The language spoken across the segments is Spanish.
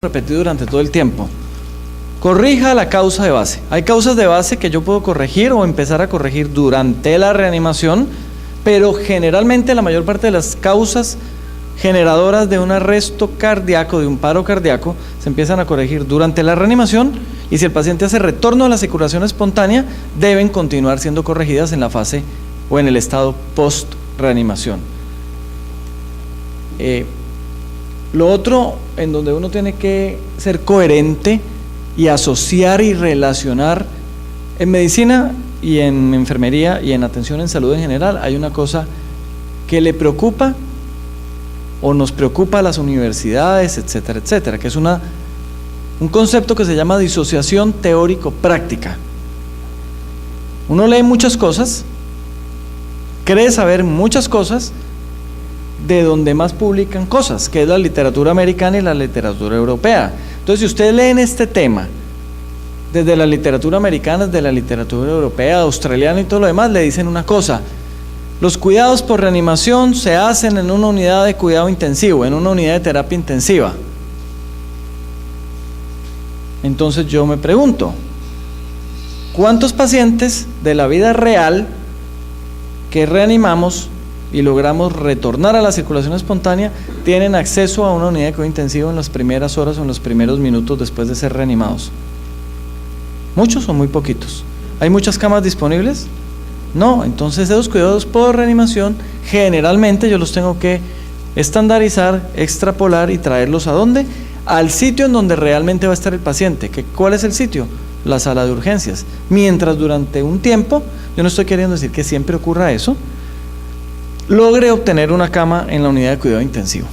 repetido durante todo el tiempo. Corrija la causa de base. Hay causas de base que yo puedo corregir o empezar a corregir durante la reanimación, pero generalmente la mayor parte de las causas generadoras de un arresto cardíaco, de un paro cardíaco, se empiezan a corregir durante la reanimación, y si el paciente hace retorno a la circulación espontánea, deben continuar siendo corregidas en la fase o en el estado post-reanimación. Lo otro en donde uno tiene que ser coherente y asociar y relacionar, en medicina y en enfermería y en atención en salud en general, hay una cosa que le preocupa o nos preocupa a las universidades, etcétera, etcétera, que es un concepto que se llama disociación teórico-práctica. Uno lee muchas cosas, cree saber muchas cosas, de donde más publican cosas, que es la literatura americana y la literatura europea. Entonces, si ustedes leen este tema desde la literatura americana, desde la literatura europea, australiana y todo lo demás, le dicen una cosa: los cuidados por reanimación se hacen en una unidad de cuidado intensivo, en una unidad de terapia intensiva. Entonces yo me pregunto, ¿cuántos pacientes de la vida real que reanimamos y logramos retornar a la circulación espontánea tienen acceso a una unidad de cuidado intensivo en las primeras horas o en los primeros minutos después de ser reanimados? ¿Muchos o muy poquitos? ¿Hay muchas camas disponibles? No. Entonces esos cuidados por reanimación generalmente yo los tengo que estandarizar, extrapolar y traerlos ¿a dónde? Al sitio en donde realmente va a estar el paciente. ¿Cuál es el sitio? La sala de urgencias. Mientras durante un tiempo, yo no estoy queriendo decir que siempre ocurra eso, logre obtener una cama en la unidad de cuidado intensivo.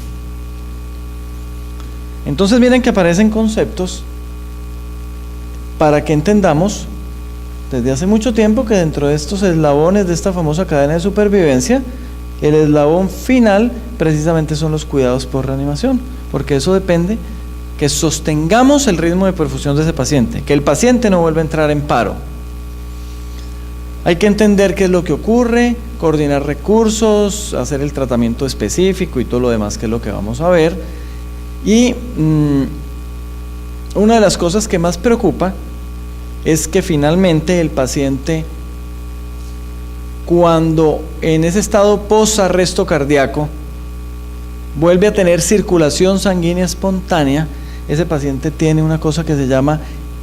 Entonces miren que aparecen conceptos para que entendamos desde hace mucho tiempo que dentro de estos eslabones de esta famosa cadena de supervivencia, el eslabón final precisamente son los cuidados por reanimación, porque eso depende que sostengamos el ritmo de perfusión de ese paciente, que el paciente no vuelva a entrar en paro. Hay que entender qué es lo que ocurre, coordinar recursos, hacer el tratamiento específico y todo lo demás, que es lo que vamos a ver. Y una de las cosas que más preocupa es que finalmente el paciente, cuando en ese estado post-arresto cardíaco vuelve a tener circulación sanguínea espontánea, ese paciente tiene una cosa que se llama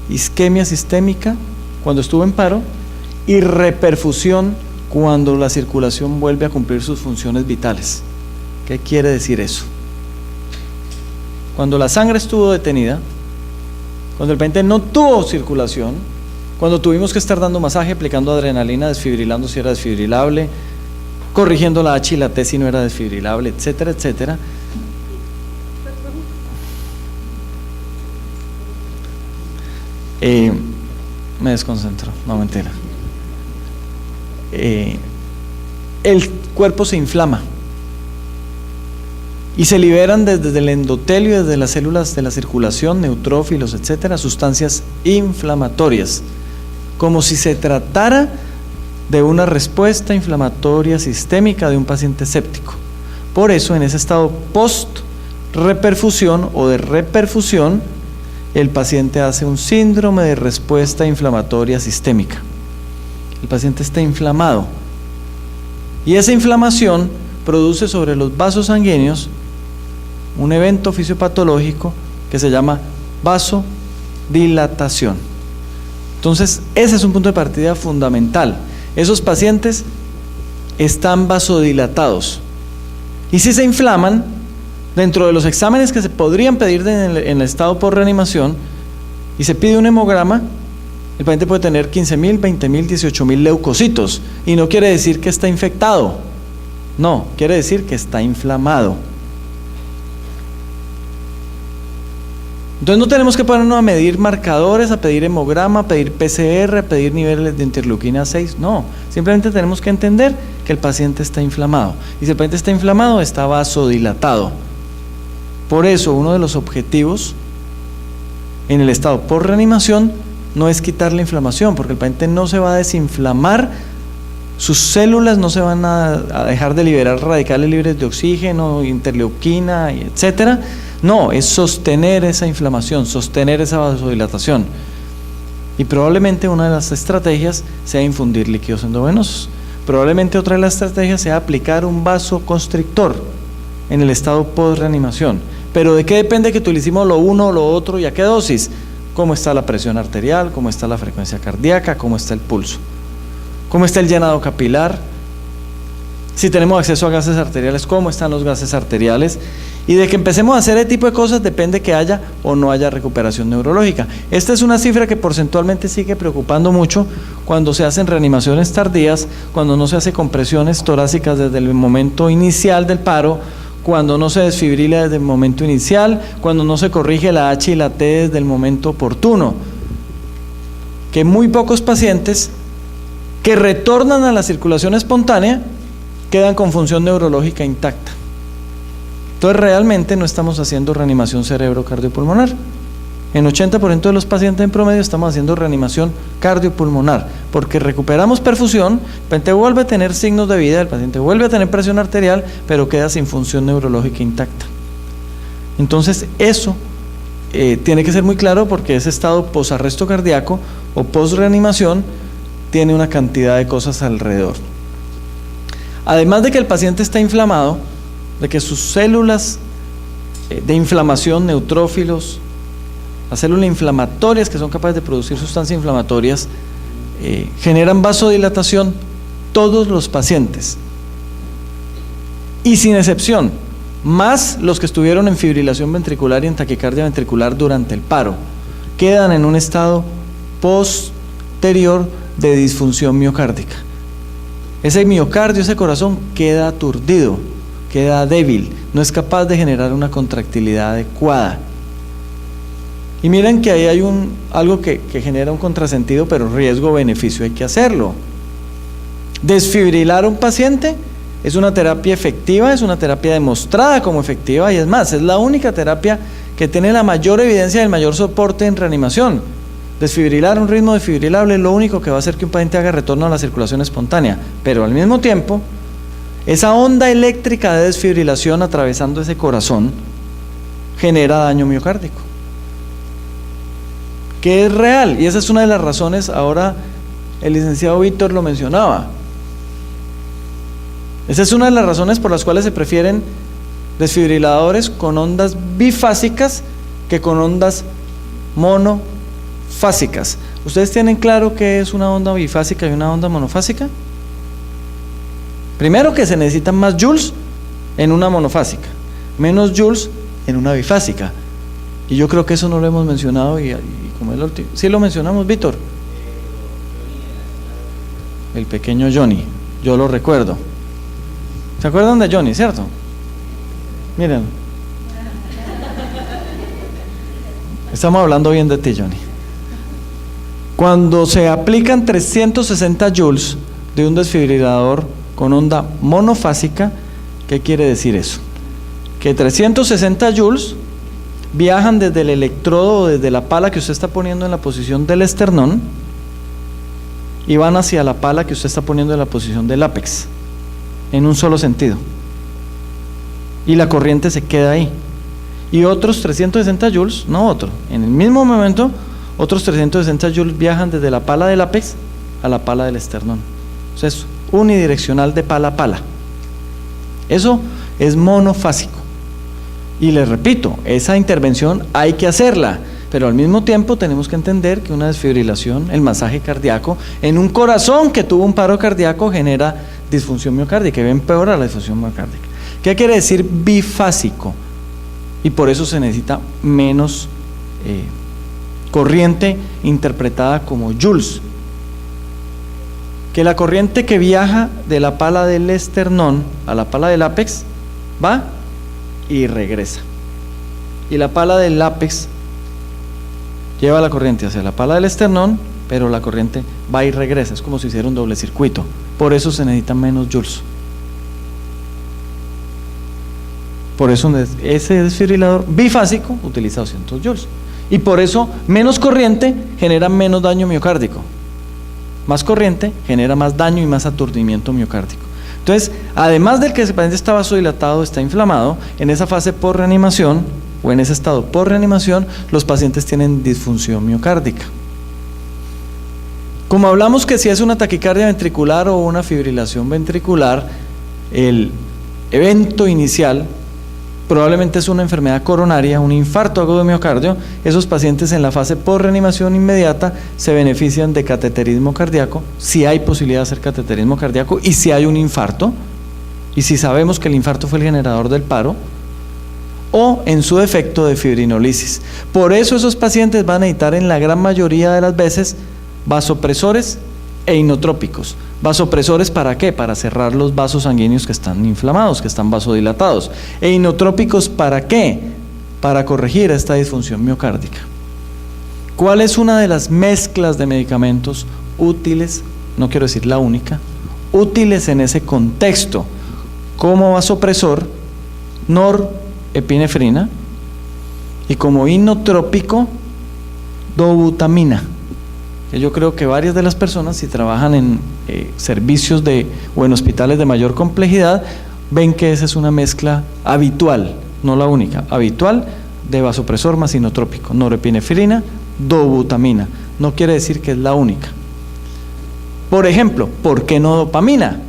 isquemia sistémica cuando estuvo en paro, y reperfusión cuando la circulación vuelve a cumplir sus funciones vitales. ¿Qué quiere decir eso? Cuando la sangre estuvo detenida, cuando el paciente no tuvo circulación, cuando tuvimos que estar dando masaje, aplicando adrenalina, desfibrilando si era desfibrilable, corrigiendo la H y la T si no era desfibrilable, etcétera, etcétera. Me desconcentro, no, mentira. El cuerpo se inflama y se liberan desde el endotelio, desde las células de la circulación, neutrófilos, etcétera, sustancias inflamatorias, como si se tratara de una respuesta inflamatoria sistémica de un paciente séptico. Por eso, en ese estado post-reperfusión o de reperfusión, el paciente hace un síndrome de respuesta inflamatoria sistémica. El paciente está inflamado y esa inflamación produce sobre los vasos sanguíneos un evento fisiopatológico que se llama vasodilatación. Entonces, ese es un punto de partida fundamental. Esos pacientes están vasodilatados, y si se inflaman, dentro de los exámenes que se podrían pedir en el estado por reanimación, y se pide un hemograma, el paciente puede tener 15.000, 20.000, 18.000 leucocitos, y no quiere decir que está infectado, no, quiere decir que está inflamado. Entonces no tenemos que ponernos a medir marcadores, a pedir hemograma, a pedir PCR, a pedir niveles de interleuquina 6, no, simplemente tenemos que entender que el paciente está inflamado, y si el paciente está inflamado, está vasodilatado. Por eso uno de los objetivos en el estado por reanimación no es quitar la inflamación, porque el paciente no se va a desinflamar, sus células no se van a dejar de liberar radicales libres de oxígeno, interleuquina, etcétera. No, es sostener esa inflamación, sostener esa vasodilatación. Y probablemente una de las estrategias sea infundir líquidos endovenosos. Probablemente otra de las estrategias sea aplicar un vasoconstrictor en el estado post-reanimación. Pero ¿de qué depende que utilicemos lo uno o lo otro y a qué dosis? ¿Cómo está la presión arterial? ¿Cómo está la frecuencia cardíaca? ¿Cómo está el pulso? ¿Cómo está el llenado capilar? Si tenemos acceso a gases arteriales, ¿cómo están los gases arteriales? Y de que empecemos a hacer ese tipo de cosas depende que haya o no haya recuperación neurológica. Esta es una cifra que porcentualmente sigue preocupando mucho cuando se hacen reanimaciones tardías, cuando no se hace compresiones torácicas desde el momento inicial del paro, cuando no se desfibrila desde el momento inicial, cuando no se corrige la H y la T desde el momento oportuno. Que muy pocos pacientes que retornan a la circulación espontánea quedan con función neurológica intacta. Entonces realmente no estamos haciendo reanimación cerebro-cardiopulmonar. En 80% de los pacientes en promedio estamos haciendo reanimación cardiopulmonar, porque recuperamos perfusión, el paciente vuelve a tener signos de vida, el paciente vuelve a tener presión arterial, pero queda sin función neurológica intacta. Entonces eso tiene que ser muy claro, porque ese estado posarresto cardíaco o posreanimación tiene una cantidad de cosas alrededor. Además de que el paciente está inflamado, de que sus células de inflamación, neutrófilos, las células inflamatorias que son capaces de producir sustancias inflamatorias, generan vasodilatación, todos los pacientes, y sin excepción, más los que estuvieron en fibrilación ventricular y en taquicardia ventricular durante el paro, quedan en un estado posterior de disfunción miocárdica. Ese miocardio, ese corazón queda aturdido, queda débil, no es capaz de generar una contractilidad adecuada. Y miren que ahí hay algo que genera un contrasentido, pero riesgo-beneficio, hay que hacerlo. Desfibrilar a un paciente es una terapia efectiva, es una terapia demostrada como efectiva, y es más, es la única terapia que tiene la mayor evidencia y el mayor soporte en reanimación. Desfibrilar, un ritmo desfibrilable, es lo único que va a hacer que un paciente haga retorno a la circulación espontánea, pero al mismo tiempo, esa onda eléctrica de desfibrilación atravesando ese corazón genera daño miocárdico, que es real, y esa es una de las razones, ahora el licenciado Víctor lo mencionaba, esa es una de las razones por las cuales se prefieren desfibriladores con ondas bifásicas que con ondas monofásicas. ¿Ustedes tienen claro qué es una onda bifásica y una onda monofásica? Primero, que se necesitan más joules en una monofásica, menos joules en una bifásica. Y yo creo que eso no lo hemos mencionado, y como el último, sí lo mencionamos, Víctor. El pequeño Johnny, yo lo recuerdo. ¿Se acuerdan de Johnny, cierto? Miren. Estamos hablando bien de ti, Johnny. Cuando se aplican 360 joules de un desfibrilador con onda monofásica, ¿qué quiere decir eso? Que 360 joules viajan desde el electrodo o desde la pala que usted está poniendo en la posición del esternón y van hacia la pala que usted está poniendo en la posición del ápex, en un solo sentido, y la corriente se queda ahí. Y otros 360 joules, en el mismo momento, otros 360 joules viajan desde la pala del ápex a la pala del esternón. Entonces, unidireccional de pala a pala. Eso es monofásico. Y les repito, esa intervención hay que hacerla, pero al mismo tiempo tenemos que entender que una desfibrilación, el masaje cardíaco, en un corazón que tuvo un paro cardíaco, genera disfunción miocárdica y empeora la disfunción miocárdica. ¿Qué quiere decir bifásico? Y por eso se necesita menos corriente interpretada como joules. Que la corriente que viaja de la pala del esternón a la pala del ápex va y regresa, y la pala del ápex lleva la corriente hacia la pala del esternón, pero la corriente va y regresa, es como si hiciera un doble circuito. Por eso se necesitan menos joules. Por eso ese desfibrilador bifásico utiliza 200 joules, y por eso menos corriente genera menos daño miocárdico, más corriente genera más daño y más aturdimiento miocárdico. Entonces, además del que el paciente está vasodilatado, está inflamado, en esa fase por reanimación o en ese estado por reanimación, los pacientes tienen disfunción miocárdica. Como hablamos que si es una taquicardia ventricular o una fibrilación ventricular, el evento inicial probablemente es una enfermedad coronaria, un infarto agudo de miocardio. Esos pacientes en la fase por reanimación inmediata se benefician de cateterismo cardíaco, si hay posibilidad de hacer cateterismo cardíaco y si hay un infarto, y si sabemos que el infarto fue el generador del paro, o en su defecto de fibrinolisis. Por eso esos pacientes van a necesitar en la gran mayoría de las veces vasopresores e inotrópicos. ¿Vasopresores para qué? Para cerrar los vasos sanguíneos que están inflamados, que están vasodilatados. ¿E inotrópicos para qué? Para corregir esta disfunción miocárdica. ¿Cuál es una de las mezclas de medicamentos útiles, no quiero decir la única, útiles en ese contexto? Como vasopresor, norepinefrina, y como inotrópico, dobutamina. Yo creo que varias de las personas, si trabajan en servicios o en hospitales de mayor complejidad, ven que esa es una mezcla habitual, no la única, habitual, de vasopresor más inotrópico, norepinefrina, dobutamina. No quiere decir que es la única. Por ejemplo, ¿por qué no dopamina?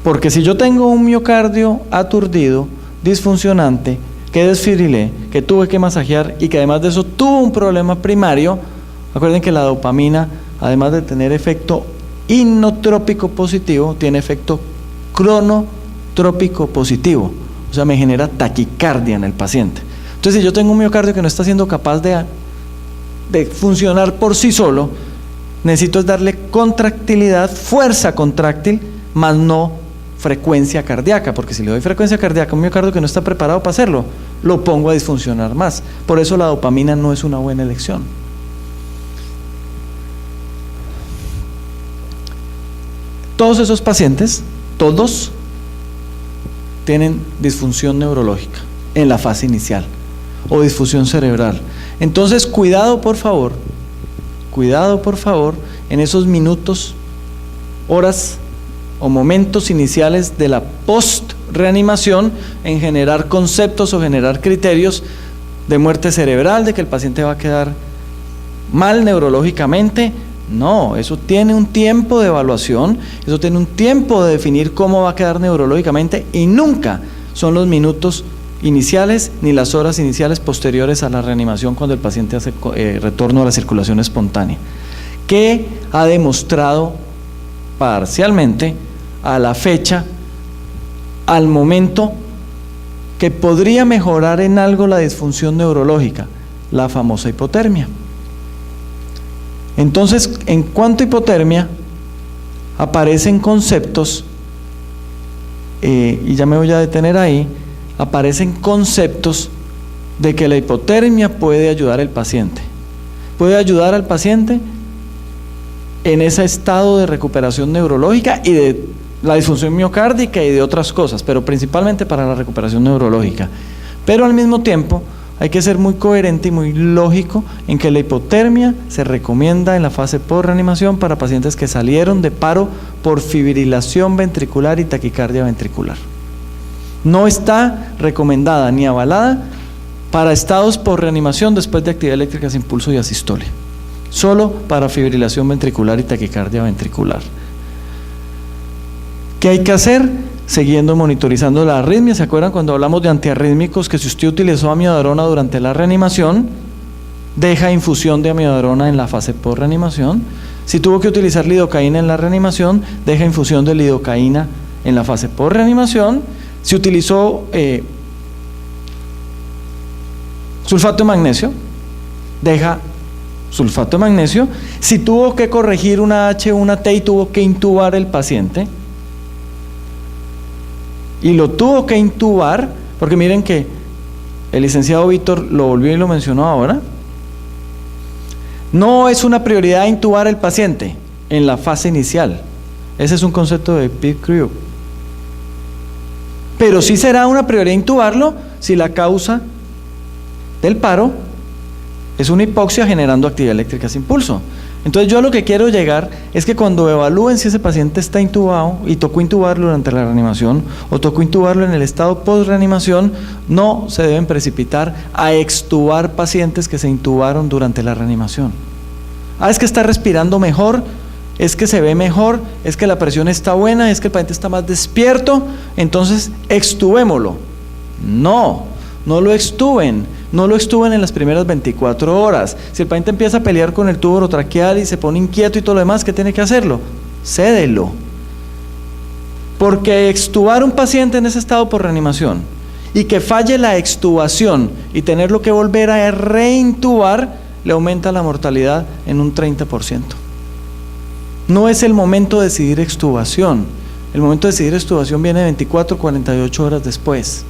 Porque si yo tengo un miocardio aturdido, disfuncionante, que desfibrilé, que tuve que masajear y que además de eso tuvo un problema primario, acuerden que la dopamina, además de tener efecto inotrópico positivo, tiene efecto cronotrópico positivo, o sea, me genera taquicardia en el paciente. Entonces, si yo tengo un miocardio que no está siendo capaz de funcionar por sí solo, necesito es darle contractilidad, fuerza contráctil, más no frecuencia cardíaca, porque si le doy frecuencia cardíaca a un miocardio que no está preparado para hacerlo, lo pongo a disfuncionar más. Por eso la dopamina no es una buena elección. Todos esos pacientes, todos, tienen disfunción neurológica en la fase inicial o disfunción cerebral. Entonces, cuidado por favor, en esos minutos, horas o momentos iniciales de la post-reanimación en generar conceptos o generar criterios de muerte cerebral, de que el paciente va a quedar mal neurológicamente. No, eso tiene un tiempo de evaluación, eso tiene un tiempo de definir cómo va a quedar neurológicamente y nunca son los minutos iniciales ni las horas iniciales posteriores a la reanimación cuando el paciente hace retorno a la circulación espontánea, que ha demostrado parcialmente a la fecha, al momento, que podría mejorar en algo la disfunción neurológica, la famosa hipotermia. Entonces, en cuanto a hipotermia, aparecen conceptos, y ya me voy a detener ahí, aparecen conceptos de que la hipotermia puede ayudar al paciente. Puede ayudar al paciente en ese estado de recuperación neurológica y de la disfunción miocárdica y de otras cosas, pero principalmente para la recuperación neurológica. Pero al mismo tiempo, hay que ser muy coherente y muy lógico en que la hipotermia se recomienda en la fase post-reanimación para pacientes que salieron de paro por fibrilación ventricular y taquicardia ventricular. No está recomendada ni avalada para estados post-reanimación después de actividad eléctrica sin pulso y asistolia. Solo para fibrilación ventricular y taquicardia ventricular. ¿Qué hay que hacer? Siguiendo monitorizando la arritmia. ¿Se acuerdan cuando hablamos de antiarrítmicos que si usted utilizó amiodarona durante la reanimación, deja infusión de amiodarona en la fase post-reanimación? Si tuvo que utilizar lidocaína en la reanimación, deja infusión de lidocaína en la fase post-reanimación. Si utilizó sulfato de magnesio, deja sulfato de magnesio. Si tuvo que corregir una H o una T y tuvo que intubar el paciente, y lo tuvo que intubar, porque miren que el licenciado Víctor lo volvió y lo mencionó ahora, no es una prioridad intubar el paciente en la fase inicial. Ese es un concepto de Pete Crew. Pero sí será una prioridad intubarlo si la causa del paro es una hipoxia generando actividad eléctrica sin pulso. Entonces yo a lo que quiero llegar es que cuando evalúen si ese paciente está intubado y tocó intubarlo durante la reanimación o tocó intubarlo en el estado post-reanimación, no se deben precipitar a extubar pacientes que se intubaron durante la reanimación. Es que está respirando mejor, es que se ve mejor, es que la presión está buena, es que el paciente está más despierto, entonces extubémoslo. No lo extuben. No lo extuben en las primeras 24 horas. Si el paciente empieza a pelear con el tubo orotraqueal y se pone inquieto y todo lo demás, ¿qué tiene que hacerlo? Cédelo. Porque extubar un paciente en ese estado por reanimación y que falle la extubación y tenerlo que volver a reintubar, le aumenta la mortalidad en un 30%. No es el momento de decidir extubación. El momento de decidir extubación viene 24 48 horas después.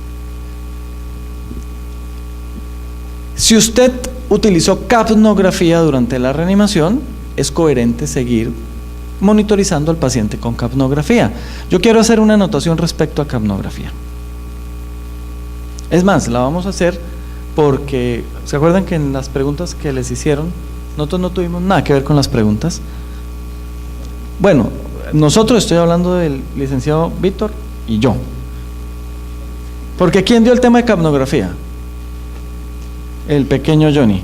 Si usted utilizó capnografía durante la reanimación, es coherente seguir monitorizando al paciente con capnografía. Yo quiero hacer una anotación respecto a capnografía. Es más, la vamos a hacer porque, ¿se acuerdan que en las preguntas que les hicieron, nosotros no tuvimos nada que ver con las preguntas? Bueno, nosotros, estoy hablando del licenciado Víctor y yo. Porque ¿quién dio el tema de capnografía? El pequeño Johnny.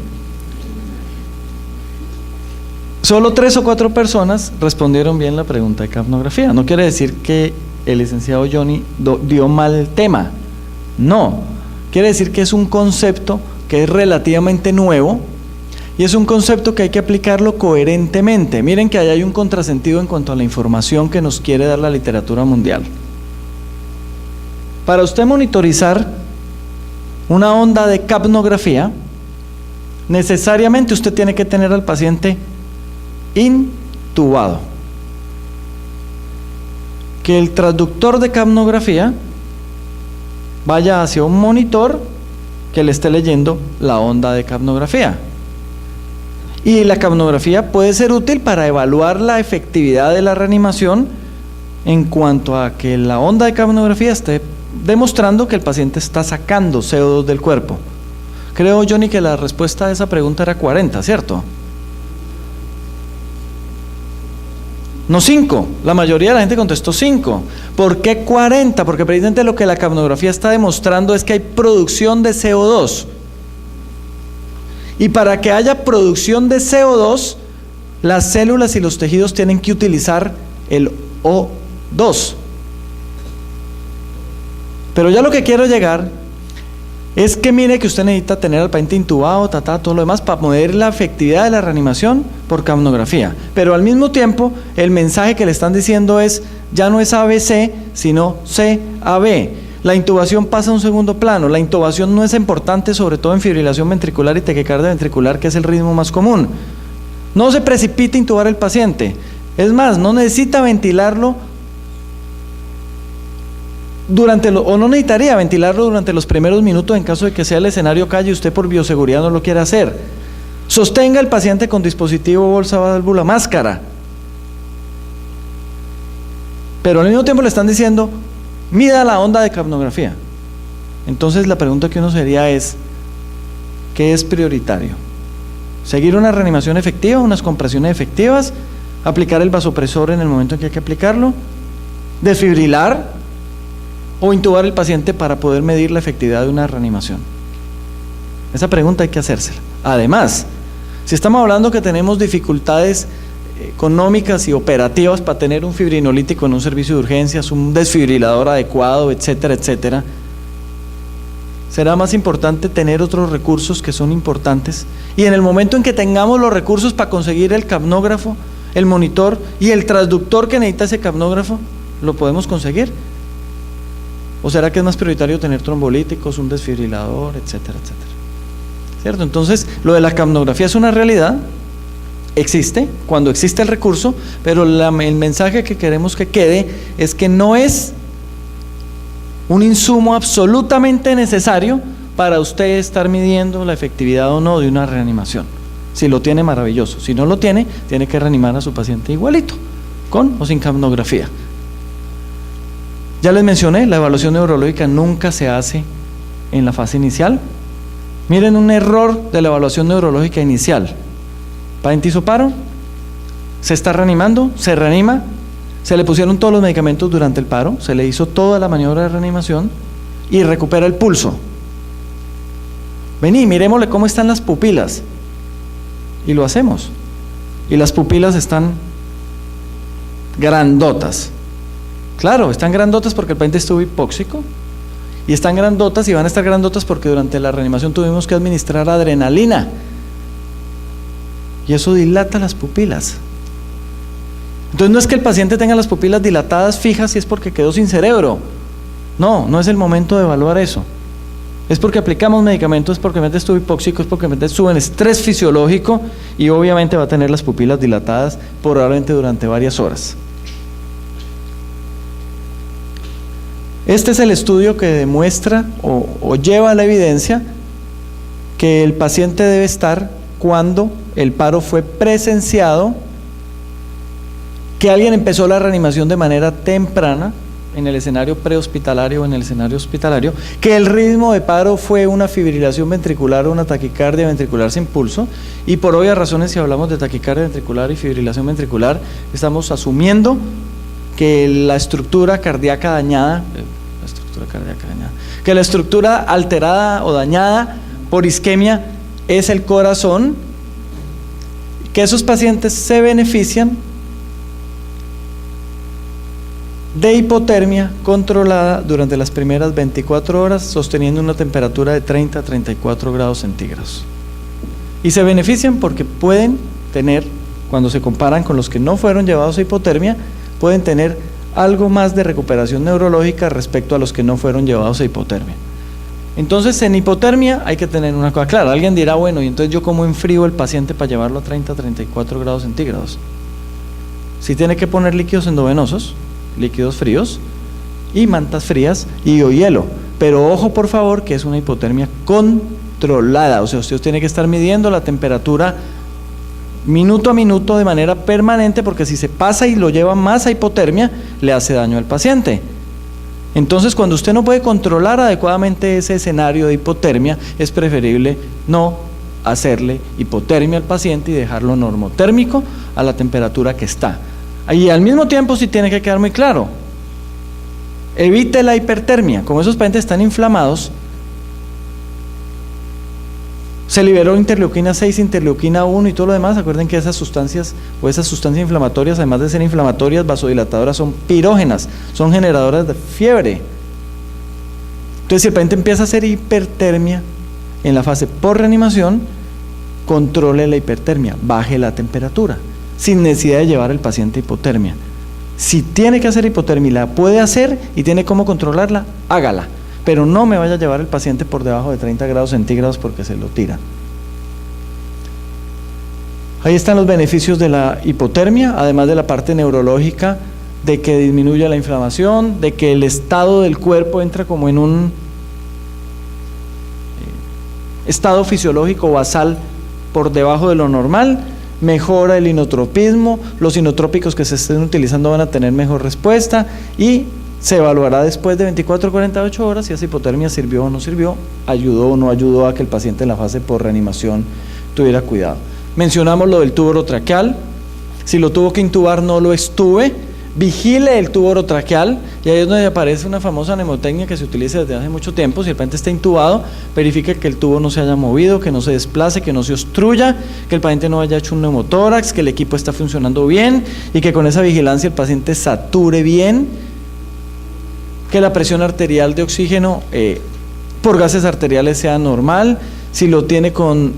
Solo 3 o 4 personas respondieron bien la pregunta de capnografía. No quiere decir que el licenciado Johnny dio mal el tema. No. Quiere decir que es un concepto que es relativamente nuevo y es un concepto que hay que aplicarlo coherentemente. Miren que ahí hay un contrasentido en cuanto a la información que nos quiere dar la literatura mundial. Para usted monitorizar una onda de capnografía, necesariamente usted tiene que tener al paciente intubado. Que el transductor de capnografía vaya hacia un monitor que le esté leyendo la onda de capnografía. Y la capnografía puede ser útil para evaluar la efectividad de la reanimación en cuanto a que la onda de capnografía esté demostrando que el paciente está sacando CO2 del cuerpo. Creo, Johnny, que la respuesta a esa pregunta era 40, ¿cierto? No 5, la mayoría de la gente contestó 5. ¿Por qué 40? Porque precisamente lo que la capnografía está demostrando es que hay producción de CO2. Y para que haya producción de CO2, las células y los tejidos tienen que utilizar el O2. Pero ya lo que quiero llegar es que mire que usted necesita tener al paciente intubado, todo lo demás, para medir la efectividad de la reanimación por capnografía. Pero al mismo tiempo, el mensaje que le están diciendo es, ya no es ABC, sino CAB. La intubación pasa a un segundo plano. La intubación no es importante, sobre todo en fibrilación ventricular y taquicardia ventricular, que es el ritmo más común. No se precipite a intubar el paciente. Es más, no necesita ventilarlo o no necesitaría ventilarlo durante los primeros minutos en caso de que sea el escenario calle y usted por bioseguridad no lo quiera hacer. Sostenga al paciente con dispositivo, bolsa, válvula, máscara. Pero al mismo tiempo le están diciendo, mida la onda de capnografía. Entonces la pregunta que uno sería es, ¿qué es prioritario? ¿Seguir una reanimación efectiva, unas compresiones efectivas? ¿Aplicar el vasopresor en el momento en que hay que aplicarlo? ¿Desfibrilar? ¿O intubar el paciente para poder medir la efectividad de una reanimación? Esa pregunta hay que hacérsela. Además, si estamos hablando que tenemos dificultades económicas y operativas para tener un fibrinolítico en un servicio de urgencias, un desfibrilador adecuado, etcétera, etcétera, será más importante tener otros recursos que son importantes, y en el momento en que tengamos los recursos para conseguir el capnógrafo, el monitor y el transductor que necesita ese capnógrafo, lo podemos conseguir. ¿O será que es más prioritario tener trombolíticos, un desfibrilador, etcétera, etcétera? ¿Cierto? Entonces, lo de la capnografía es una realidad, existe, cuando existe el recurso, pero el mensaje que queremos que quede es que no es un insumo absolutamente necesario para usted estar midiendo la efectividad o no de una reanimación. Si lo tiene, maravilloso. Si no lo tiene, tiene que reanimar a su paciente igualito, con o sin capnografía. Ya les mencioné, la evaluación neurológica nunca se hace en la fase inicial. Miren un error de la evaluación neurológica inicial. Paciente hizo paro, se está reanimando, se reanima, se le pusieron todos los medicamentos durante el paro, se le hizo toda la maniobra de reanimación y recupera el pulso. Vení, miremosle cómo están las pupilas. Y lo hacemos. Y las pupilas están grandotas. Claro, están grandotas porque el paciente estuvo hipóxico. Y están grandotas y van a estar grandotas porque durante la reanimación tuvimos que administrar adrenalina. Y eso dilata las pupilas. Entonces no es que el paciente tenga las pupilas dilatadas fijas y es porque quedó sin cerebro. No, no es el momento de evaluar eso. Es porque aplicamos medicamentos, es porque el paciente estuvo hipóxico, es porque el paciente estuvo en estrés fisiológico y obviamente va a tener las pupilas dilatadas probablemente durante varias horas. Este es el estudio que demuestra o lleva a la evidencia que el paciente debe estar cuando el paro fue presenciado, que alguien empezó la reanimación de manera temprana en el escenario prehospitalario o en el escenario hospitalario, que el ritmo de paro fue una fibrilación ventricular o una taquicardia ventricular sin pulso, y por obvias razones, si hablamos de taquicardia ventricular y fibrilación ventricular, estamos asumiendo que la estructura cardíaca dañada, que la estructura alterada o dañada por isquemia es el corazón, que esos pacientes se benefician de hipotermia controlada durante las primeras 24 horas, sosteniendo una temperatura de 30 a 34 grados centígrados. Y se benefician porque pueden tener, cuando se comparan con los que no fueron llevados a hipotermia, pueden tener algo más de recuperación neurológica respecto a los que no fueron llevados a hipotermia. Entonces, en hipotermia hay que tener una cosa clara. Alguien dirá, bueno, ¿y entonces yo cómo enfrío el paciente para llevarlo a 30 a 34 grados centígrados? Si tiene que poner líquidos endovenosos, líquidos fríos y mantas frías y o hielo, pero ojo por favor que es una hipotermia controlada, o sea, usted tiene que estar midiendo la temperatura minuto a minuto de manera permanente, porque si se pasa y lo lleva más a hipotermia, le hace daño al paciente. Entonces, cuando usted no puede controlar adecuadamente ese escenario de hipotermia, es preferible no hacerle hipotermia al paciente y dejarlo normotérmico a la temperatura que está. Y al mismo tiempo sí tiene que quedar muy claro, evite la hipertermia. Como esos pacientes están inflamados, se liberó interleuquina 6, interleuquina 1 y todo lo demás. Acuerden que esas sustancias inflamatorias, además de ser inflamatorias, vasodilatadoras, son pirógenas, son generadoras de fiebre. Entonces, si el paciente empieza a hacer hipertermia en la fase por reanimación, controle la hipertermia, baje la temperatura, sin necesidad de llevar al paciente a hipotermia. Si tiene que hacer hipotermia y la puede hacer y tiene cómo controlarla, hágala. Pero no me vaya a llevar el paciente por debajo de 30 grados centígrados porque se lo tira. Ahí están los beneficios de la hipotermia, además de la parte neurológica, de que disminuye la inflamación, de que el estado del cuerpo entra como en un estado fisiológico basal por debajo de lo normal, mejora el inotropismo, los inotrópicos que se estén utilizando van a tener mejor respuesta y se evaluará después de 24 o 48 horas si esa hipotermia sirvió o no sirvió, ayudó o no ayudó a que el paciente en la fase por reanimación tuviera cuidado. Mencionamos lo del tubo orotraqueal, si lo tuvo que intubar no lo estube, vigile el tubo orotraqueal, y ahí es donde aparece una famosa mnemotecnia que se utiliza desde hace mucho tiempo. Si el paciente está intubado, verifique que el tubo no se haya movido, que no se desplace, que no se obstruya, que el paciente no haya hecho un neumotórax, que el equipo está funcionando bien y que con esa vigilancia el paciente sature bien, que la presión arterial de oxígeno por gases arteriales sea normal, si lo tiene con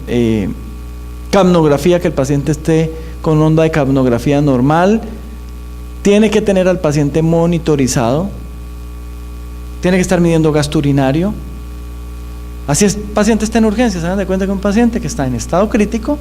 capnografía, que el paciente esté con onda de capnografía normal, tiene que tener al paciente monitorizado, tiene que estar midiendo gasto urinario. Así es, paciente está en urgencias, se dan de cuenta que un paciente que está en estado crítico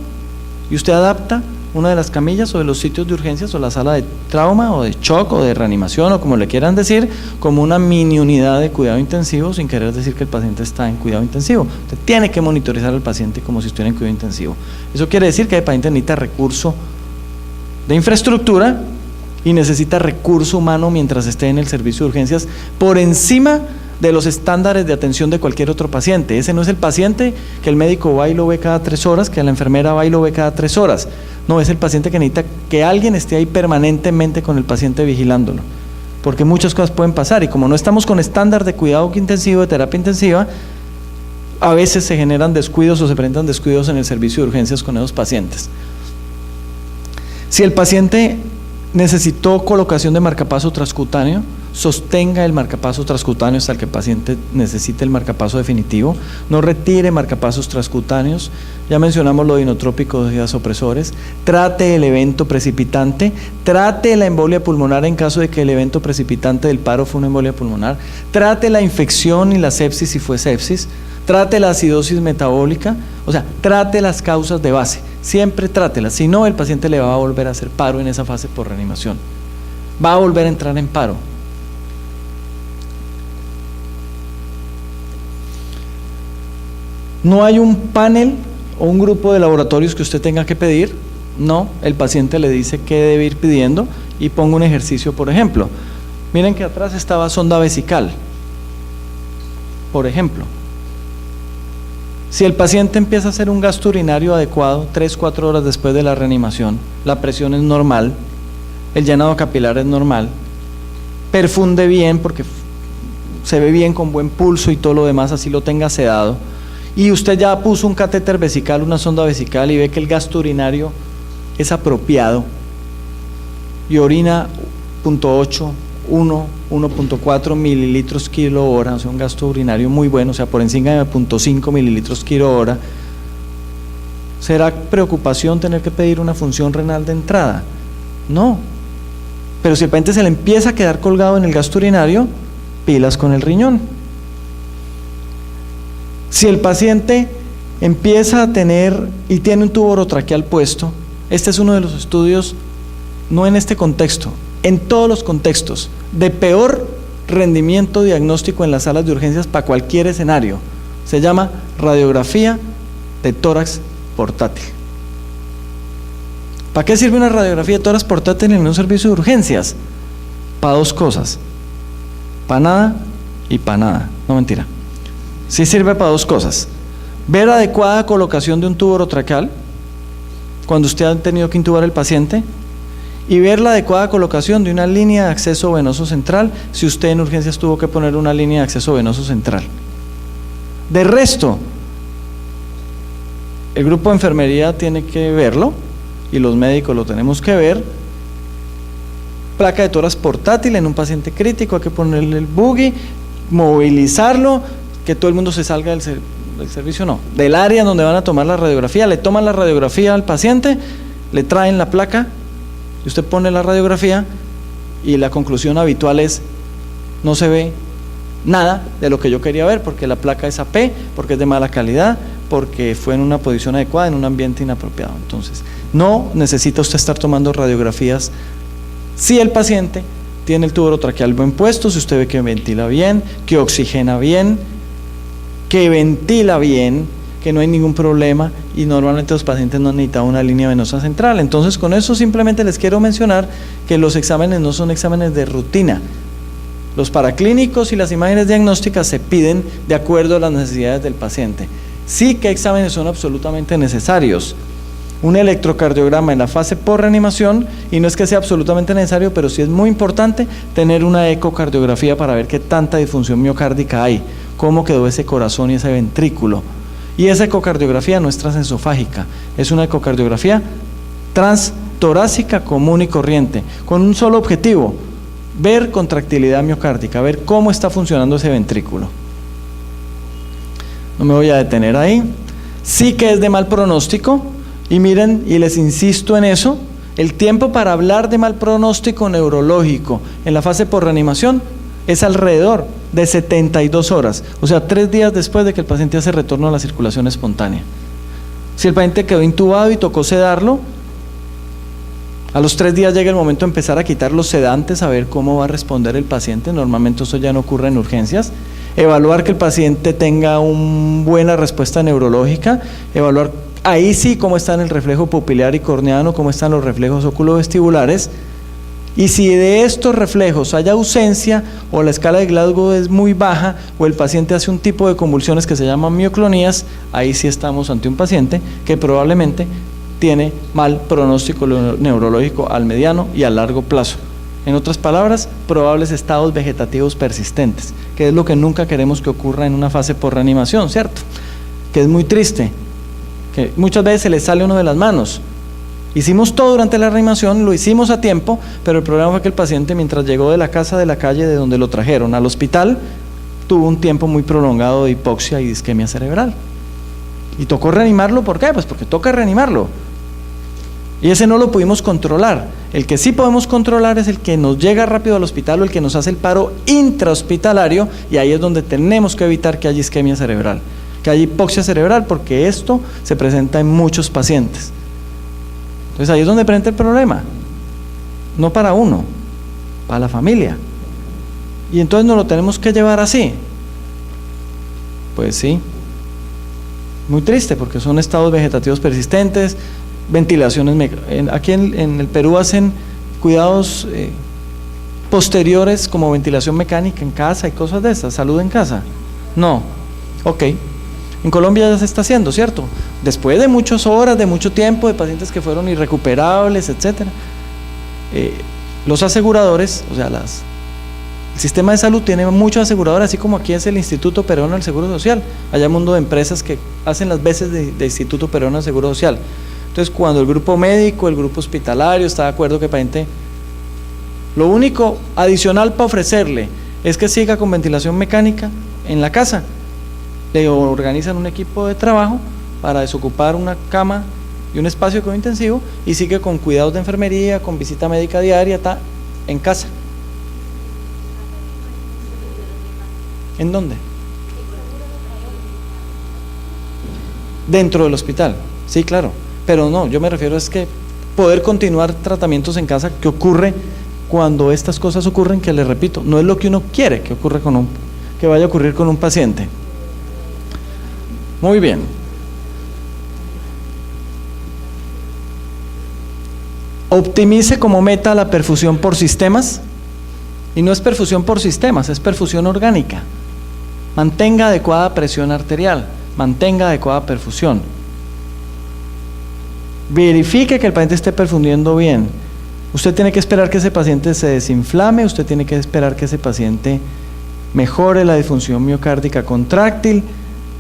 y usted adapta una de las camillas o de los sitios de urgencias o la sala de trauma o de shock o de reanimación o como le quieran decir, como una mini unidad de cuidado intensivo, sin querer decir que el paciente está en cuidado intensivo. Usted tiene que monitorizar al paciente como si estuviera en cuidado intensivo. Eso quiere decir que el paciente necesita recurso de infraestructura y necesita recurso humano mientras esté en el servicio de urgencias por encima de los estándares de atención de cualquier otro paciente. Ese no es el paciente que el médico va y lo ve cada 3 horas, que la enfermera va y lo ve cada 3 horas. No, es el paciente que necesita que alguien esté ahí permanentemente con el paciente vigilándolo, porque muchas cosas pueden pasar, y como no estamos con estándar de cuidado intensivo, de terapia intensiva, a veces se generan descuidos o se presentan descuidos en el servicio de urgencias con esos pacientes. Si el paciente necesitó colocación de marcapaso transcutáneo, sostenga el marcapaso transcutáneo hasta que el paciente necesite el marcapaso definitivo, no retire marcapasos transcutáneos, ya mencionamos lo de inotrópicos y vasopresores, trate el evento precipitante, trate la embolia pulmonar en caso de que el evento precipitante del paro fue una embolia pulmonar, trate la infección y la sepsis si fue sepsis, trate la acidosis metabólica, o sea, trate las causas de base, siempre trátelas, si no el paciente le va a volver a hacer paro en esa fase por reanimación, va a volver a entrar en paro. No hay un panel o un grupo de laboratorios que usted tenga que pedir, no, el paciente le dice qué debe ir pidiendo y pongo un ejercicio, por ejemplo. Miren que atrás estaba sonda vesical, por ejemplo. Si el paciente empieza a hacer un gasto urinario adecuado 3-4 horas después de la reanimación, la presión es normal, el llenado capilar es normal, perfunde bien porque se ve bien con buen pulso y todo lo demás, así lo tenga sedado, y usted ya puso un catéter vesical, una sonda vesical, y ve que el gasto urinario es apropiado y orina 0.8, 1.4 mililitros kilo hora, o sea, un gasto urinario muy bueno, o sea, por encima de 0.5 mililitros kilo hora, ¿será preocupación tener que pedir una función renal de entrada? No, pero si el paciente se le empieza a quedar colgado en el gasto urinario, pilas con el riñón. Si el paciente empieza a tener y tiene un tubo orotraqueal puesto, este es uno de los estudios, no en este contexto, en todos los contextos, de peor rendimiento diagnóstico en las salas de urgencias para cualquier escenario, se llama radiografía de tórax portátil. ¿Para qué sirve una radiografía de tórax portátil en un servicio de urgencias? Para 2 cosas, para nada y para nada, no mentira. Sí sirve para 2 cosas: ver adecuada colocación de un tubo orotraqueal cuando usted ha tenido que intubar al paciente, y ver la adecuada colocación de una línea de acceso venoso central si usted en urgencias tuvo que poner una línea de acceso venoso central. De resto, el grupo de enfermería tiene que verlo y los médicos lo tenemos que ver. Placa de tórax portátil en un paciente crítico, hay que ponerle el buggy, movilizarlo, que todo el mundo se salga del servicio, no, del área donde van a tomar la radiografía, le toman la radiografía al paciente, le traen la placa y usted pone la radiografía y la conclusión habitual es: no se ve nada de lo que yo quería ver porque la placa es AP, porque es de mala calidad, porque fue en una posición adecuada, en un ambiente inapropiado. Entonces, no necesita usted estar tomando radiografías si el paciente tiene el tubo orotraqueal bien puesto, si usted ve que ventila bien, que oxigena bien, que ventila bien, que no hay ningún problema, y normalmente los pacientes no necesitan una línea venosa central. Entonces, con eso simplemente les quiero mencionar que los exámenes no son exámenes de rutina. Los paraclínicos y las imágenes diagnósticas se piden de acuerdo a las necesidades del paciente. Sí que exámenes son absolutamente necesarios. Un electrocardiograma en la fase por reanimación, y no es que sea absolutamente necesario, pero sí es muy importante tener una ecocardiografía para ver qué tanta disfunción miocárdica hay, cómo quedó ese corazón y ese ventrículo. Y esa ecocardiografía no es transesofágica, es una ecocardiografía transtorácica común y corriente, con un solo objetivo: ver contractilidad miocárdica, ver cómo está funcionando ese ventrículo. No me voy a detener ahí. Sí que es de mal pronóstico, y miren, y les insisto en eso, el tiempo para hablar de mal pronóstico neurológico en la fase por reanimación es alrededor de 72 horas, o sea, 3 días después de que el paciente hace retorno a la circulación espontánea. Si el paciente quedó intubado y tocó sedarlo, a los 3 días llega el momento de empezar a quitar los sedantes, a ver cómo va a responder el paciente. Normalmente eso ya no ocurre en urgencias. Evaluar que el paciente tenga una buena respuesta neurológica, evaluar ahí sí cómo está en el reflejo pupilar y corneano, cómo están los reflejos oculovestibulares, Y si de estos reflejos hay ausencia o la escala de Glasgow es muy baja o el paciente hace un tipo de convulsiones que se llaman mioclonías, ahí sí estamos ante un paciente que probablemente tiene mal pronóstico neurológico al mediano y a largo plazo. En otras palabras, probables estados vegetativos persistentes, que es lo que nunca queremos que ocurra en una fase por reanimación, ¿cierto? Que es muy triste, que muchas veces se le sale uno de las manos. Hicimos todo durante la reanimación, lo hicimos a tiempo, pero el problema fue que el paciente, mientras llegó de la casa de la calle de donde lo trajeron al hospital, tuvo un tiempo muy prolongado de hipoxia y de isquemia cerebral. Y tocó reanimarlo, ¿por qué? Pues porque toca reanimarlo. Y ese no lo pudimos controlar. El que sí podemos controlar es el que nos llega rápido al hospital o el que nos hace el paro intrahospitalario, y ahí es donde tenemos que evitar que haya isquemia cerebral, que haya hipoxia cerebral, porque esto se presenta en muchos pacientes. Entonces ahí es donde presenta el problema, no para uno, para la familia. Y entonces nos lo tenemos que llevar así. Pues sí, muy triste, porque son estados vegetativos persistentes, ventilaciones. Aquí en el Perú hacen cuidados posteriores como ventilación mecánica en casa y cosas de esas. ¿Salud en casa? No. Ok. En Colombia ya se está haciendo, ¿cierto? Después de muchas horas, de mucho tiempo, de pacientes que fueron irrecuperables, etcétera. Los aseguradores, o sea, el sistema de salud tiene muchos aseguradores, así como aquí es el Instituto Peruano del Seguro Social. Hay un mundo de empresas que hacen las veces de Instituto Peruano del Seguro Social. Entonces, cuando el grupo médico, el grupo hospitalario está de acuerdo que el paciente, lo único adicional para ofrecerle es que siga con ventilación mecánica en la casa, le organizan un equipo de trabajo para desocupar una cama y un espacio de cuidado intensivo y sigue con cuidados de enfermería, con visita médica diaria, en casa. ¿En dónde? Dentro del hospital, sí, claro, pero no, yo me refiero es que poder continuar tratamientos en casa, que ocurre cuando estas cosas ocurren, que les repito, no es lo que uno quiere que ocurra que vaya a ocurrir con un paciente. Muy bien. Optimice como meta la perfusión por sistemas, y no es perfusión por sistemas, es perfusión orgánica. Mantenga adecuada presión arterial, mantenga adecuada perfusión. Verifique que el paciente esté perfundiendo bien. Usted tiene que esperar que ese paciente se desinflame, usted tiene que esperar que ese paciente mejore la disfunción miocárdica contráctil.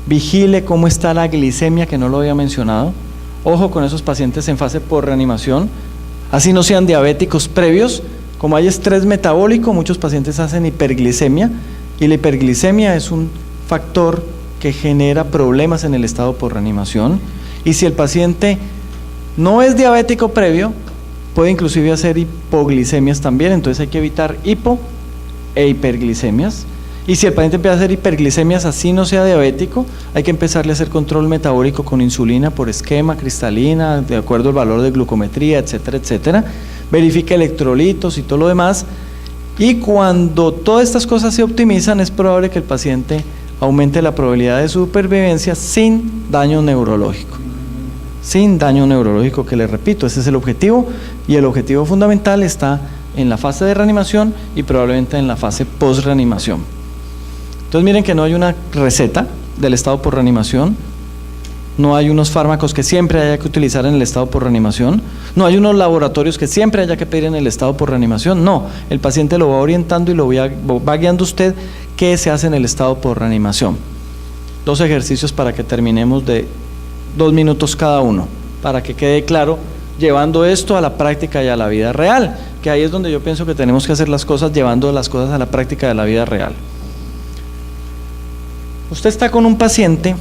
Vigile cómo está la glicemia, que no lo había mencionado. Ojo con esos pacientes en fase por reanimación, así no sean diabéticos previos. Como hay estrés metabólico, muchos pacientes hacen hiperglicemia, y la hiperglicemia es un factor que genera problemas en el estado por reanimación. Y si el paciente no es diabético previo, puede inclusive hacer hipoglicemias también, entonces hay que evitar hipo e hiperglicemias. Y si el paciente empieza a hacer hiperglicemias, así no sea diabético, hay que empezarle a hacer control metabólico con insulina por esquema, cristalina, de acuerdo al valor de glucometría, etcétera, etcétera. Verifique electrolitos y todo lo demás. Y cuando todas estas cosas se optimizan, es probable que el paciente aumente la probabilidad de supervivencia sin daño neurológico. Sin daño neurológico, que les repito, ese es el objetivo, y el objetivo fundamental está en la fase de reanimación y probablemente en la fase post-reanimación. Entonces miren que no hay una receta del estado por reanimación, no hay unos fármacos que siempre haya que utilizar en el estado por reanimación, no hay unos laboratorios que siempre haya que pedir en el estado por reanimación, no, el paciente lo va orientando y lo va guiando usted qué se hace en el estado por reanimación. 2 ejercicios para que terminemos de 2 minutos cada uno, para que quede claro, llevando esto a la práctica y a la vida real, que ahí es donde yo pienso que tenemos que hacer las cosas, llevando las cosas a la práctica de la vida real. Usted está con un paciente,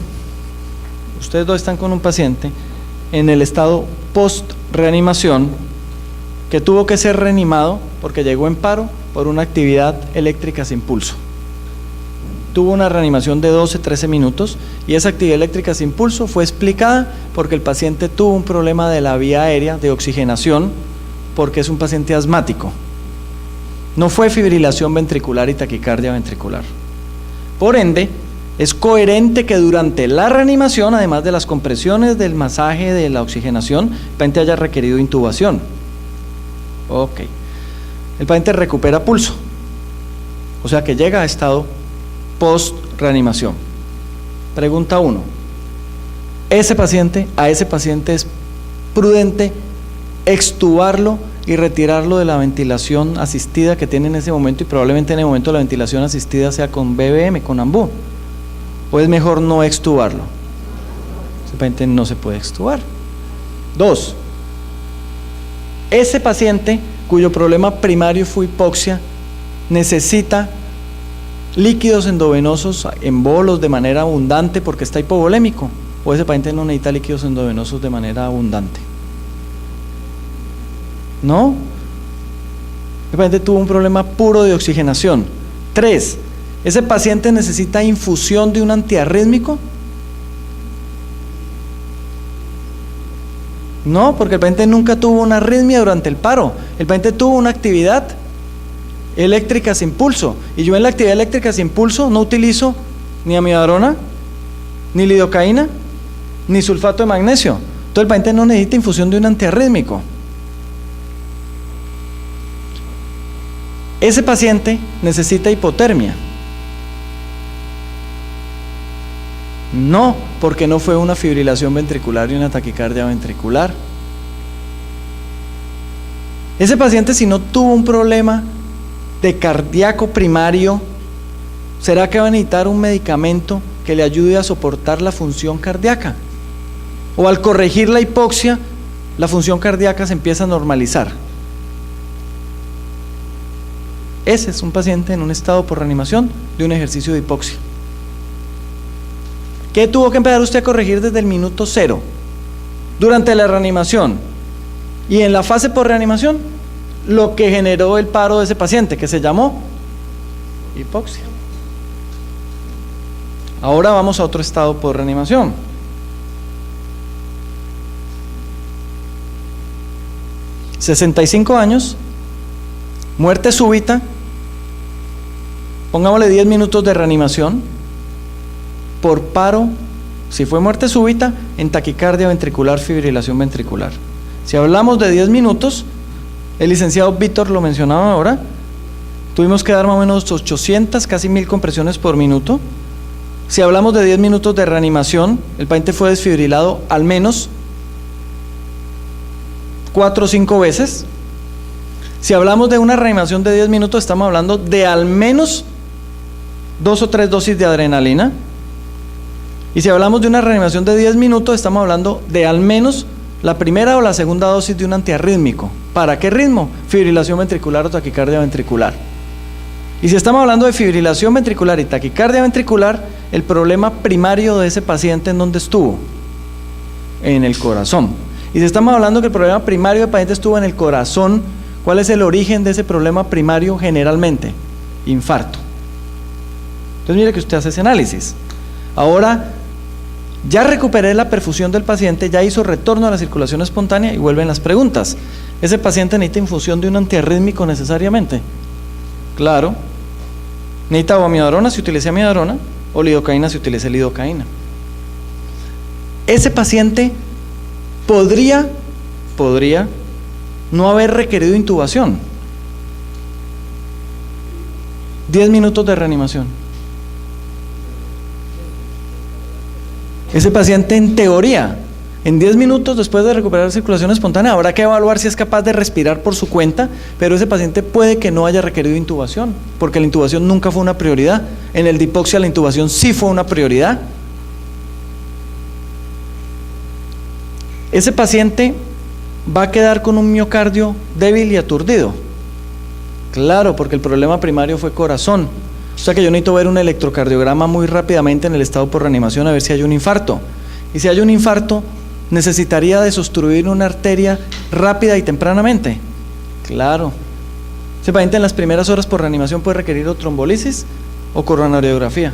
ustedes dos están con un paciente en el estado post-reanimación, que tuvo que ser reanimado porque llegó en paro por una actividad eléctrica sin pulso. Tuvo una reanimación de 12-13 minutos y esa actividad eléctrica sin pulso fue explicada porque el paciente tuvo un problema de la vía aérea de oxigenación, porque es un paciente asmático. No fue fibrilación ventricular y taquicardia ventricular. Por ende, es coherente que durante la reanimación, además de las compresiones, del masaje, de la oxigenación, el paciente haya requerido intubación. Ok. el paciente recupera pulso, o sea que llega a estado post-reanimación. Pregunta 1. A ese paciente es prudente extubarlo y retirarlo de la ventilación asistida que tiene en ese momento, y probablemente en el momento la ventilación asistida sea con BBM, con AMBU, o es mejor no extubarlo. Ese paciente no se puede extubar. 2. Ese paciente cuyo problema primario fue hipoxia necesita líquidos endovenosos en bolos de manera abundante porque está hipovolémico, o ese paciente no necesita líquidos endovenosos de manera abundante. ¿No? El paciente tuvo un problema puro de oxigenación. 3. ¿Ese paciente necesita infusión de un antiarrítmico? No, porque el paciente nunca tuvo una arritmia durante el paro. El paciente tuvo una actividad eléctrica sin pulso, y yo en la actividad eléctrica sin pulso no utilizo ni amiodarona, ni lidocaína, ni sulfato de magnesio. Entonces el paciente no necesita infusión de un antiarrítmico. Ese paciente necesita hipotermia. No, porque no fue una fibrilación ventricular y una taquicardia ventricular. Ese paciente, si no tuvo un problema de cardíaco primario, ¿será que va a necesitar un medicamento que le ayude a soportar la función cardíaca? O al corregir la hipoxia, la función cardíaca se empieza a normalizar. Ese es un paciente en un estado por reanimación de un ejercicio de hipoxia. ¿Qué tuvo que empezar usted a corregir desde el minuto 0? Durante la reanimación y en la fase por reanimación, lo que generó el paro de ese paciente, que se llamó hipoxia. Ahora vamos a otro estado por reanimación. $65 años, muerte súbita, pongámosle 10 minutos de reanimación por paro, si fue muerte súbita, en taquicardia ventricular, fibrilación ventricular. Si hablamos de 10 minutos, el licenciado Víctor lo mencionaba ahora, tuvimos que dar más o menos 800, casi 1000 compresiones por minuto. Si hablamos de 10 minutos de reanimación, el paciente fue desfibrilado al menos 4 o 5 veces. Si hablamos de una reanimación de 10 minutos, estamos hablando de al menos 2 o 3 dosis de adrenalina. Y si hablamos de una reanimación de 10 minutos, estamos hablando de al menos la primera o la segunda dosis de un antiarrítmico. ¿Para qué ritmo? Fibrilación ventricular o taquicardia ventricular. Y si estamos hablando de fibrilación ventricular y taquicardia ventricular, el problema primario de ese paciente, ¿en dónde estuvo? En el corazón. Y si estamos hablando que el problema primario del paciente estuvo en el corazón, ¿cuál es el origen de ese problema primario generalmente? Infarto. Entonces mire que usted hace ese análisis. Ahora, ya recuperé la perfusión del paciente, ya hizo retorno a la circulación espontánea y vuelven las preguntas. ¿Ese paciente necesita infusión de un antiarrítmico necesariamente? Claro. ¿Necesita o amiodarona si utiliza amiodarona o lidocaína si utiliza lidocaína? Ese paciente podría no haber requerido intubación. 10 minutos de reanimación. Ese paciente, en teoría, en 10 minutos después de recuperar circulación espontánea, habrá que evaluar si es capaz de respirar por su cuenta, pero ese paciente puede que no haya requerido intubación, porque la intubación nunca fue una prioridad. En el de hipoxia la intubación sí fue una prioridad. Ese paciente va a quedar con un miocardio débil y aturdido. Claro, porque el problema primario fue corazón. O sea que yo necesito ver un electrocardiograma muy rápidamente en el estado por reanimación a ver si hay un infarto. Y si hay un infarto, necesitaría desobstruir una arteria rápida y tempranamente. Claro. Ese paciente en las primeras horas por reanimación puede requerir o trombolisis o coronariografía.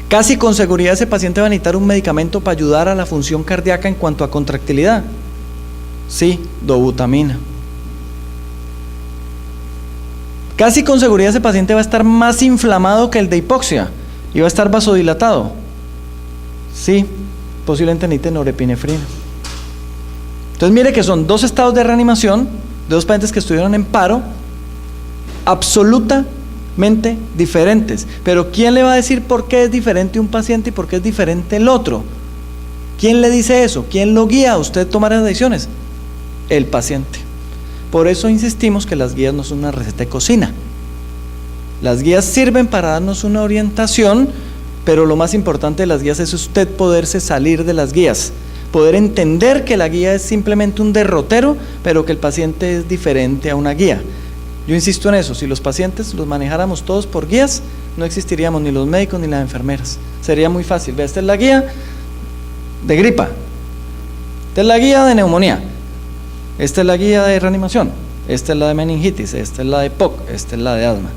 Casi con seguridad ese paciente va a necesitar un medicamento para ayudar a la función cardíaca en cuanto a contractilidad. Sí, dobutamina. Casi con seguridad ese paciente va a estar más inflamado que el de hipoxia y va a estar vasodilatado. Sí, posiblemente necesite norepinefrina. Entonces mire que son 2 estados de reanimación de dos pacientes que estuvieron en paro, absolutamente diferentes. Pero ¿quién le va a decir por qué es diferente un paciente y por qué es diferente el otro? ¿Quién le dice eso? ¿Quién lo guía a usted a tomar las decisiones? El paciente. Por eso insistimos que las guías no son una receta de cocina. Las guías sirven para darnos una orientación, pero lo más importante de las guías es usted poderse salir de las guías, poder entender que la guía es simplemente un derrotero, pero que el paciente es diferente a una guía. Yo insisto en eso, si los pacientes los manejáramos todos por guías, no existiríamos ni los médicos ni las enfermeras. Sería muy fácil. Ve, esta es la guía de gripa, esta es la guía de neumonía, esta es la guía de reanimación, esta es la de meningitis, esta es la de POC, esta es la de asma.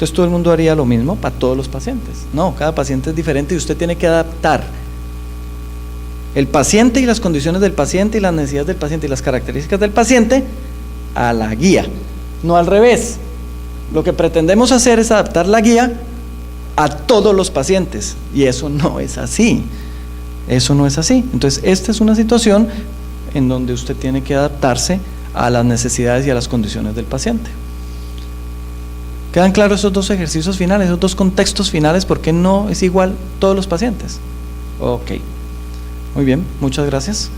Entonces todo el mundo haría lo mismo para todos los pacientes. No, cada paciente es diferente y usted tiene que adaptar el paciente y las condiciones del paciente y las necesidades del paciente y las características del paciente a la guía, no al revés. Lo que pretendemos hacer es adaptar la guía a todos los pacientes y eso no es así. Eso no es así. Entonces esta es una situación en donde usted tiene que adaptarse a las necesidades y a las condiciones del paciente. ¿Quedan claros esos dos ejercicios finales, esos dos contextos finales? ¿Por qué no es igual todos los pacientes? Ok, muy bien, muchas gracias.